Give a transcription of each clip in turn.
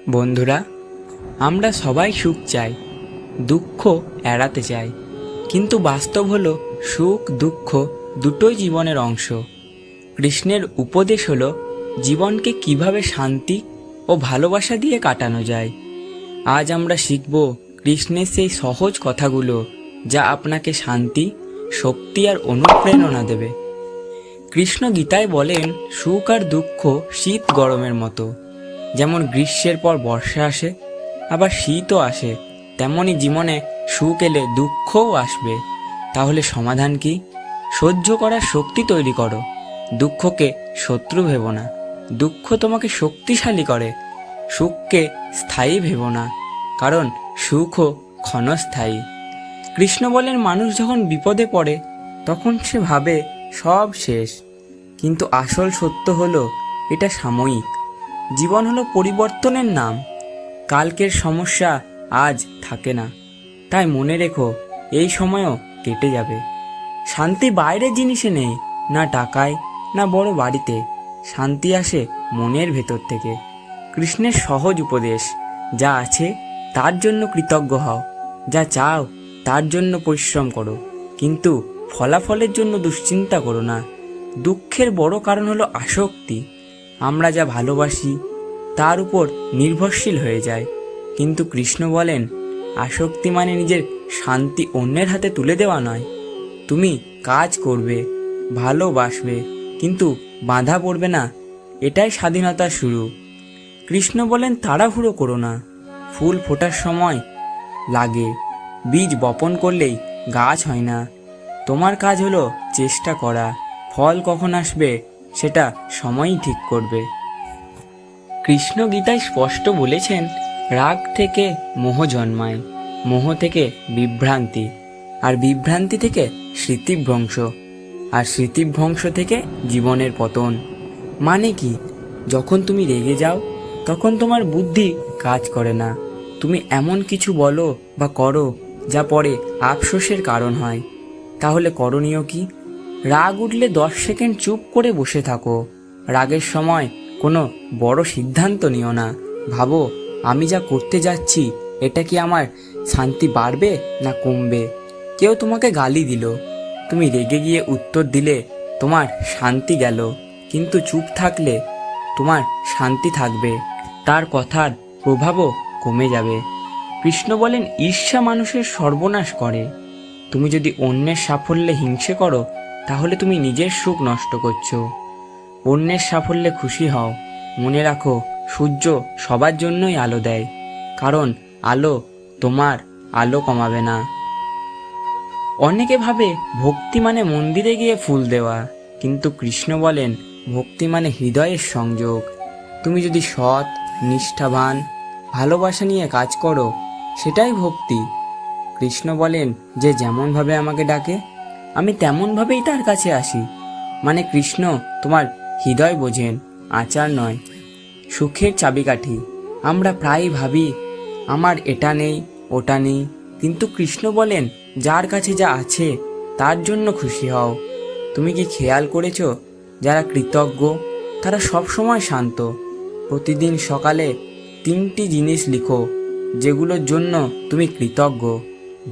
বন্ধুরা, আমরা সবাই সুখ চাই, দুঃখ এড়াতে চাই, কিন্তু বাস্তব হলো সুখ দুঃখ দুটোই জীবনের অংশ। কৃষ্ণের উপদেশ হলো জীবনকে কিভাবে শান্তি ও ভালোবাসা দিয়ে কাটানো যায়। আজ আমরা শিখব কৃষ্ণের সেই সহজ কথাগুলো, যা আপনাকে শান্তি, শক্তি আর অনুপ্রেরণা দেবে। কৃষ্ণ গীতায় বলেন, সুখ আর দুঃখ শীত গরমের মতো। যেমন গ্রীষ্মের পর বর্ষা আসে, আবার শীতও আসে, তেমনই জীবনে সুখ এলে দুঃখও আসবে। তাহলে সমাধান কি? সহ্য করার শক্তি তৈরি করো। দুঃখকে শত্রু ভেবো না, দুঃখ তোমাকে শক্তিশালী করে। সুখকে স্থায়ী ভেবো না, কারণ সুখও ক্ষণস্থায়ী। কৃষ্ণ বলেন, মানুষ যখন বিপদে পড়ে তখন সে ভাবে সব শেষ, কিন্তু আসল সত্য হলো এটা সাময়িক। জীবন হলো পরিবর্তনের নাম। কালকের সমস্যা আজ থাকে না, তাই মনে রেখো এই সময়ও কেটে যাবে। শান্তি বাইরের জিনিসে নেই, না টাকায়, না বড় বাড়িতে। শান্তি আসে মনের ভেতর থেকে। কৃষ্ণের সহজ উপদেশ, যা আছে তার জন্য কৃতজ্ঞ হও, যা চাও তার জন্য পরিশ্রম করো, কিন্তু ফলাফলের জন্য দুশ্চিন্তা করো না। দুঃখের বড় কারণ হলো আসক্তি। আমরা যা ভালোবাসি তার উপর নির্ভরশীল হয়ে যায়, কিন্তু কৃষ্ণ বলেন, আসক্তি মানে নিজের শান্তি অন্যের হাতে তুলে দেওয়া নয়। তুমি কাজ করবে, ভালোবাসবে, কিন্তু বাধা পড়বে না, এটাই স্বাধীনতার শুরু। কৃষ্ণ বলেন, তাড়াহুড়ো করো না। ফুল ফোটার সময় লাগে, বীজ বপন করলেই গাছ হয় না। তোমার কাজ হলো চেষ্টা করা, ফল কখন আসবে সেটা সময়ই ঠিক করবে। কৃষ্ণ গীতায় স্পষ্ট বলেছেন, রাগ থেকে মোহ জন্মায়, মোহ থেকে বিভ্রান্তি, আর বিভ্রান্তি থেকে স্মৃতিভ্রংশ, আর স্মৃতিভ্রংশ থেকে জীবনের পতন। মানে কি? যখন তুমি রেগে যাও তখন তোমার বুদ্ধি কাজ করে না। তুমি এমন কিছু বলো বা করো যা পরে আফসোসের কারণ হয়। তাহলে করণীয় কি? রাগ উঠলে 10 সেকেন্ড চুপ করে বসে থাকো। রাগের সময় কোনো বড় সিদ্ধান্ত নিও না। ভাবো, আমি যা করতে যাচ্ছি এটা কি আমার শান্তি বাড়বে না কমবে? কেউ তোমাকে গালি দিল, তুমি রেগে গিয়ে উত্তর দিলে তোমার শান্তি গেল, কিন্তু চুপ থাকলে তোমার শান্তি থাকবে, তার কথার প্রভাবও কমে যাবে। কৃষ্ণ বলেন, ঈর্ষা মানুষের সর্বনাশ করে। তুমি যদি অন্যের সাফল্যে হিংসে করো তাহলে তুমি নিজের সুখ নষ্ট করছো। অন্যের সাফল্যে খুশি হও। মনে রাখো, সূর্য সবার জন্যই আলো দেয়, কারণ আলো তোমার আলো কমাবে না। অনেকে ভাবে ভক্তি মানে মন্দিরে গিয়ে ফুল দেওয়া, কিন্তু কৃষ্ণ বলেন, ভক্তি মানে হৃদয়ের সংযোগ। তুমি যদি সৎ, নিষ্ঠাবান, ভালোবাসা নিয়ে কাজ করো, সেটাই ভক্তি। কৃষ্ণ বলেন, যে যেমনভাবে আমাকে ডাকে আমি তেমনভাবেই তার কাছে আসি। মানে কৃষ্ণ তোমার হৃদয় বোঝেন, আচার নয়। সুখের চাবিকাঠি। আমরা প্রায়ই ভাবি আমার এটা নেই, ওটা নেই, কিন্তু কৃষ্ণ বলেন, যার কাছে যা আছে তার জন্য খুশি হও। তুমি কি খেয়াল করেছো, যারা কৃতজ্ঞ তারা সব সময় শান্ত? প্রতিদিন সকালে 3টি জিনিস লিখো যেগুলোর জন্য তুমি কৃতজ্ঞ।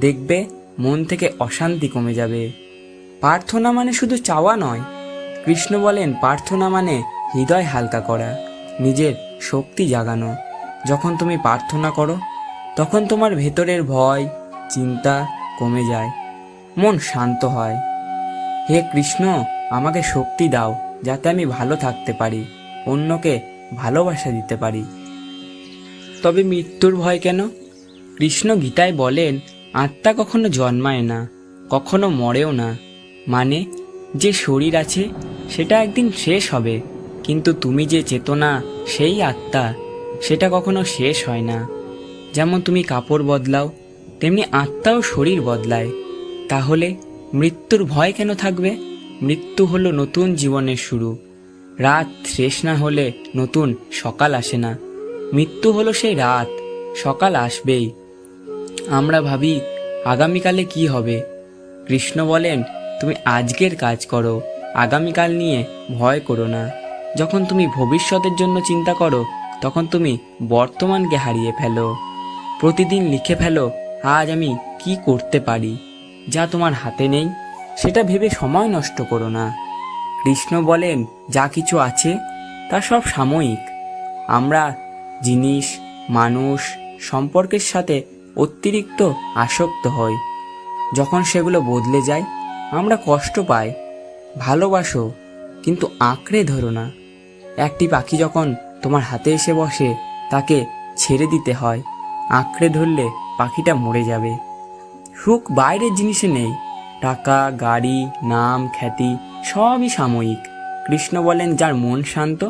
দেখবে মন থেকে অশান্তি কমে যাবে। প্রার্থনা মানে শুধু চাওয়া নয়। কৃষ্ণ বলেন, প্রার্থনা মানে হৃদয় হালকা করা, নিজের শক্তি জাগানো। যখন তুমি প্রার্থনা করো তখন তোমার ভেতরের ভয়, চিন্তা কমে যায়, মন শান্ত হয়। হে কৃষ্ণ, আমাকে শক্তি দাও যাতে আমি ভালো থাকতে পারি, অন্যকে ভালোবাসা দিতে পারি। তবে মৃত্যুর ভয় কেন? কৃষ্ণ গীতায় বলেন, আত্মা কখনো জন্মায় না, কখনো মরেও না। মানে যে শরীর আছে সেটা একদিন শেষ হবে, কিন্তু তুমি যে চেতনা, সেই আত্মা, সেটা কখনো শেষ হয় না। যেমন তুমি কাপড় বদলাও, তেমনি আত্মাও শরীর বদলায়। তাহলে মৃত্যুর ভয় কেন থাকবে? মৃত্যু হলো নতুন জীবনের শুরু। রাত শেষ না হলে নতুন সকাল আসে না। মৃত্যু হলো সেই রাত, সকাল আসবেই। আমরা ভাবি আগামীকালে কি হবে। কৃষ্ণ বলেন, তুমি আজকের কাজ করো, আগামীকাল নিয়ে ভয় করো না। যখন তুমি ভবিষ্যতের জন্য চিন্তা করো তখন তুমি বর্তমানকে হারিয়ে ফেলো। প্রতিদিন লিখে ফেলো, আজ আমি কি করতে পারি। যা তোমার হাতে নেই সেটা ভেবে সময় নষ্ট করো না। কৃষ্ণ বলেন, যা কিছু আছে তা সব সাময়িক। আমরা জিনিস, মানুষ, সম্পর্কের সাথে অতিরিক্ত আসক্ত হই। যখন সেগুলো বদলে যায় আমরা কষ্ট পাই। ভালোবাসো, কিন্তু আঁকড়ে ধরো না। একটি পাখি যখন তোমার হাতে এসে বসে তাকে ছেড়ে দিতে হয়। আঁকড়ে ধরলে পাখিটা মরে যাবে। সুখ বাইরের জিনিসে নেই। টাকা, গাড়ি, নাম, খ্যাতি সবই সাময়িক। কৃষ্ণ বলেন, যার মন শান্ত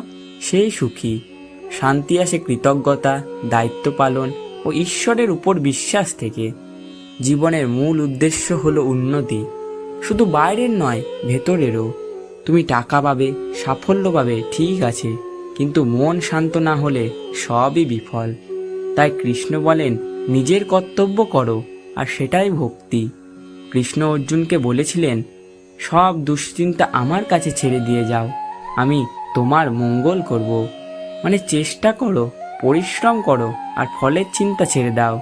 সেই সুখী। শান্তি আসে কৃতজ্ঞতা, দায়িত্ব পালন ও ঈশ্বরের উপর বিশ্বাস থেকে। জীবনের মূল উদ্দেশ্য হলো উন্নতি, শুধু বাইরের নয়, ভেতরেরও। তুমি টাকা পাবে, সাফল্য পাবে, ঠিক আছে, কিন্তু মন শান্ত না হলে সবই বিফল। তাই কৃষ্ণ বলেন, নিজের কর্তব্য করো, আর সেটাই ভক্তি। কৃষ্ণ অর্জুনকে বলেছিলেন, সব দুশ্চিন্তা আমার কাছে ছেড়ে দিয়ে যাও, আমি তোমার মঙ্গল করব। মানে চেষ্টা করো, পরিশ্রম করো, আর ফলের চিন্তা ছেড়ে দাও।